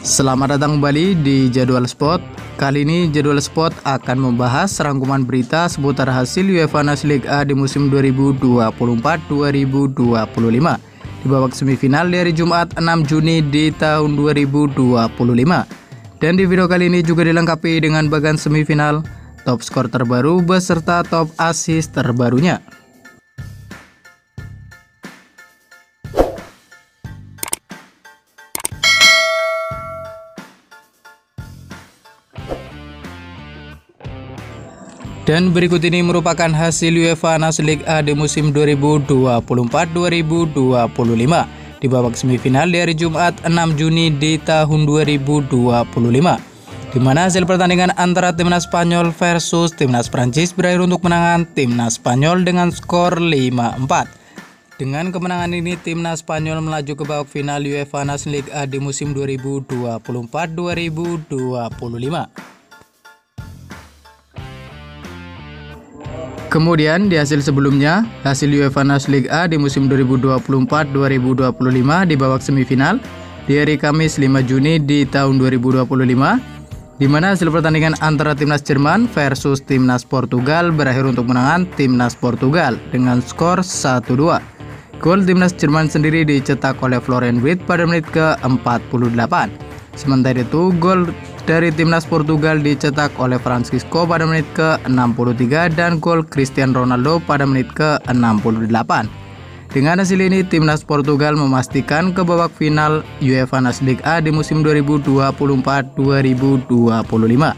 Selamat datang kembali di Jadwal Sport. Kali ini Jadwal Sport akan membahas rangkuman berita seputar hasil UEFA Nations League A di musim 2024-2025 di babak semifinal dari Jumat 6 Juni di tahun 2025. Dan di video kali ini juga dilengkapi dengan bagian semifinal, top skor terbaru beserta top assist terbarunya. Dan berikut ini merupakan hasil UEFA Nations League A di musim 2024-2025 di babak semifinal dari Jumat 6 Juni di tahun 2025, di mana hasil pertandingan antara timnas Spanyol versus timnas Prancis berakhir untuk kemenangan timnas Spanyol dengan skor 5-4. Dengan kemenangan ini, timnas Spanyol melaju ke babak final UEFA Nations League A di musim 2024-2025. Kemudian di hasil sebelumnya, hasil UEFA Nations League A di musim 2024-2025 di babak semifinal di hari Kamis 5 Juni di tahun 2025, di mana hasil pertandingan antara timnas Jerman versus timnas Portugal berakhir untuk kemenangan timnas Portugal dengan skor 1-2. Gol timnas Jerman sendiri dicetak oleh Florian Wirtz pada menit ke-48. Sementara itu, gol dari timnas Portugal dicetak oleh Francisco pada menit ke-63 dan gol Cristiano Ronaldo pada menit ke-68. Dengan hasil ini, timnas Portugal memastikan ke babak final UEFA Nations League A di musim 2024-2025.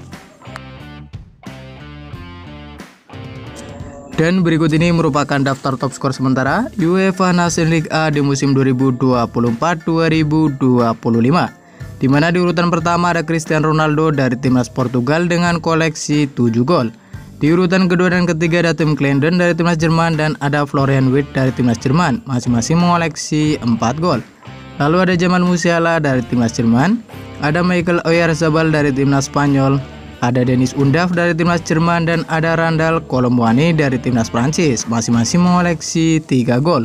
Dan berikut ini merupakan daftar top skor sementara UEFA Nations League A di musim 2024-2025. Di mana di urutan pertama ada Cristiano Ronaldo dari timnas Portugal dengan koleksi 7 gol. Di urutan kedua dan ketiga ada Tim Klenden dari timnas Jerman dan ada Florian Wirtz dari timnas Jerman, masing-masing mengoleksi 4 gol. Lalu ada Jamal Musiala dari timnas Jerman, ada Michael Oyarzabal dari timnas Spanyol, ada Denis Undav dari timnas Jerman dan ada Randal Kolo Muani dari timnas Prancis, masing-masing mengoleksi 3 gol.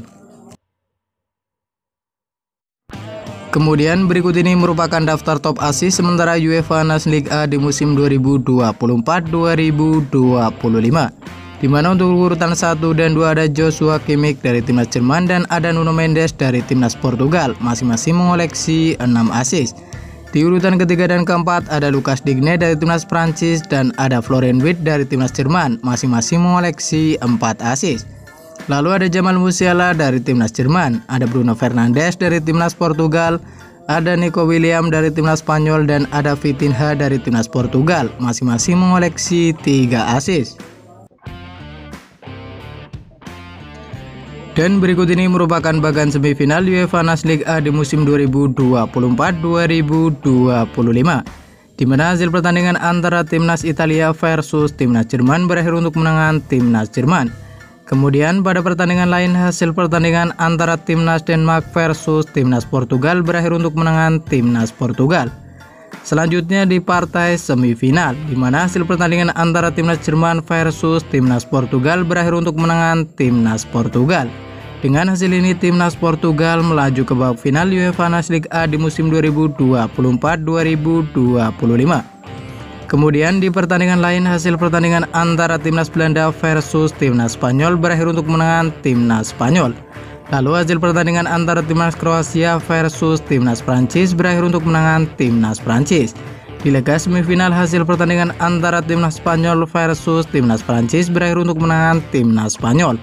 Kemudian berikut ini merupakan daftar top assist sementara UEFA Nations League A di musim 2024-2025, di mana untuk urutan 1 dan 2 ada Joshua Kimmich dari timnas Jerman dan ada Nuno Mendes dari timnas Portugal, masing-masing mengoleksi 6 assist. Di urutan ketiga dan keempat ada Lucas Digne dari timnas Prancis dan ada Florian Wirtz dari timnas Jerman, masing-masing mengoleksi 4 assist. Lalu ada Jamal Musiala dari timnas Jerman, ada Bruno Fernandes dari timnas Portugal, ada Nico Williams dari timnas Spanyol dan ada Vitinha dari timnas Portugal, masing-masing mengoleksi 3 assist. Dan berikut ini merupakan bagian semifinal UEFA Nations League A di musim 2024-2025, di mana hasil pertandingan antara timnas Italia versus timnas Jerman berakhir untuk kemenangan timnas Jerman. Kemudian pada pertandingan lain, hasil pertandingan antara timnas Denmark versus timnas Portugal berakhir untuk kemenangan timnas Portugal. Selanjutnya di partai semifinal, di mana hasil pertandingan antara timnas Jerman versus timnas Portugal berakhir untuk kemenangan timnas Portugal. Dengan hasil ini, timnas Portugal melaju ke babak final UEFA Nations League A di musim 2024-2025. Kemudian di pertandingan lain, hasil pertandingan antara timnas Belanda versus timnas Spanyol berakhir untuk kemenangan timnas Spanyol. Lalu hasil pertandingan antara timnas Kroasia versus timnas Prancis berakhir untuk kemenangan timnas Prancis. Di laga semifinal, hasil pertandingan antara timnas Spanyol versus timnas Prancis berakhir untuk kemenangan timnas Spanyol.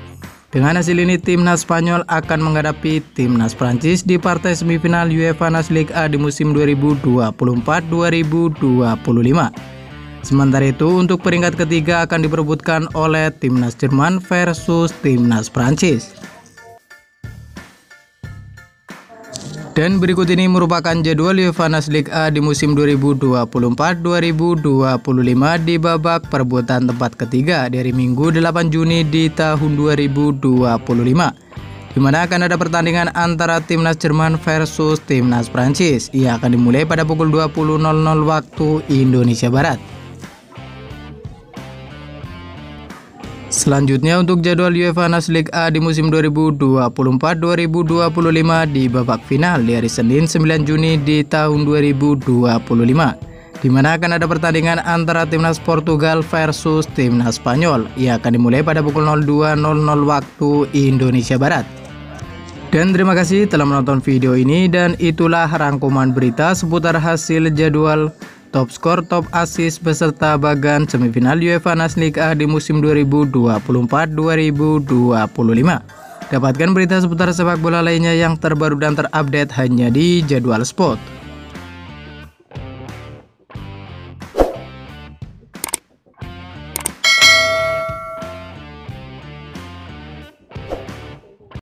Dengan hasil ini, timnas Spanyol akan menghadapi timnas Prancis di partai semifinal UEFA Nations League A di musim 2024-2025. Sementara itu, untuk peringkat ketiga akan diperebutkan oleh timnas Jerman versus timnas Prancis. Dan berikut ini merupakan jadwal UEFA Nations League A di musim 2024-2025 di babak perebutan tempat ketiga dari Minggu 8 Juni di tahun 2025. Di mana akan ada pertandingan antara timnas Jerman versus timnas Prancis. Ia akan dimulai pada pukul 20.00 waktu Indonesia Barat. Selanjutnya untuk jadwal UEFA Nations League A di musim 2024-2025 di babak final di hari Senin 9 Juni di tahun 2025, di mana akan ada pertandingan antara timnas Portugal versus timnas Spanyol yang akan dimulai pada pukul 02.00 waktu Indonesia Barat. Dan terima kasih telah menonton video ini, dan itulah rangkuman berita seputar hasil jadwal, top skor, top assist beserta bagan semifinal UEFA Nations League A di musim 2024-2025. Dapatkan berita seputar sepak bola lainnya yang terbaru dan terupdate hanya di Jadwal Sport.